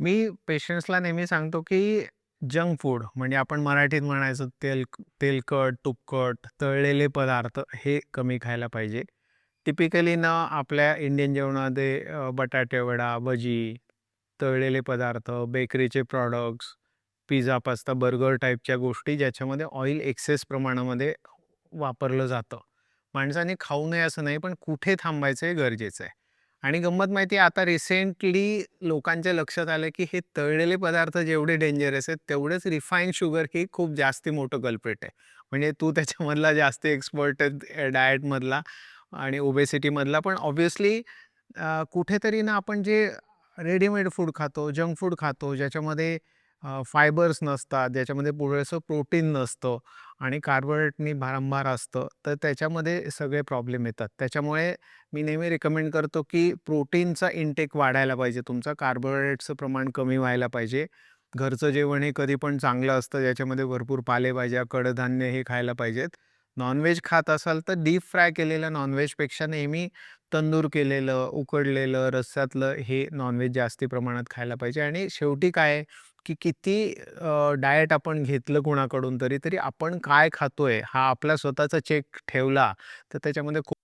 मी पेशंट्सला नेहमी सांगतो, की जंक फूड म्हणजे आपण मराठीत म्हणायचं तेलकट, तुपकट, तळलेले पदार्थ हे कमी खायला पाहिजे. टिपिकली ना आपल्या इंडियन जेवणामध्ये बटाटे वडा, भजी, तळलेले पदार्थ, बेकरीचे प्रॉडक्ट्स, पिझ्झा, पास्ता, बर्गर टाइपच्या गोष्टी ज्याच्यामध्ये ऑइल एक्सेस प्रमाणामध्ये वापरलं जातं. माणसाने खाऊ नये असं नाही, पण कुठे थांबायचं हे गरजेचं आहे. आणि गंमत माहिती आहे आता रिसेंटली लोकांच्या लक्षात आलं, की हे तळलेले पदार्थ जेवढे डेंजरस आहेत, तेवढेच रिफाईंड शुगर ही खूप जास्ती मोठं कल्प्रिट आहे. म्हणजे तू त्याच्यामधला जास्त एक्सपर्ट आहे डायटमधला आणि ओबेसिटीमधला. पण ऑब्व्हियसली कुठेतरी ना आपण जे रेडीमेड फूड खातो, जंक फूड खातो, ज्याच्यामध्ये फायबर्स नसतात, ज्याच्यामध्ये पुरेसं प्रोटीन नसतं आणि कार्बोहायड्रेटनी भारंभार असतं, तर त्याच्यामध्ये सगळे प्रॉब्लेम येतात. त्याच्यामुळे मी नेहमी रिकमेंड करतो, की प्रोटीनचा इंटेक वाढायला पाहिजे तुमचा, कार्बोहायड्रेटचं प्रमाण कमी व्हायला पाहिजे. घरचं जेवण हे कधी पण चांगलं असतं, ज्याच्यामध्ये भरपूर पालेभाज्या, कडधान्य हे खायला पाहिजेत. नॉन-व्हेज खात असाल तर डीप फ्राय केलेलं नॉन-व्हेजपेक्षा नेहमी तंदूर केलेलं, उकडलेलं, रस्स्यातलं हे नॉन-व्हेज जास्ती प्रमाणात खायला पाहिजे आणि शेवटी काय आहे, की किती डायट आपण घेतलं कुणाकडून तरी आपण काय खातोय हा आपला स्वतःचा चेक ठेवला, तर त्याच्यामध्ये खूप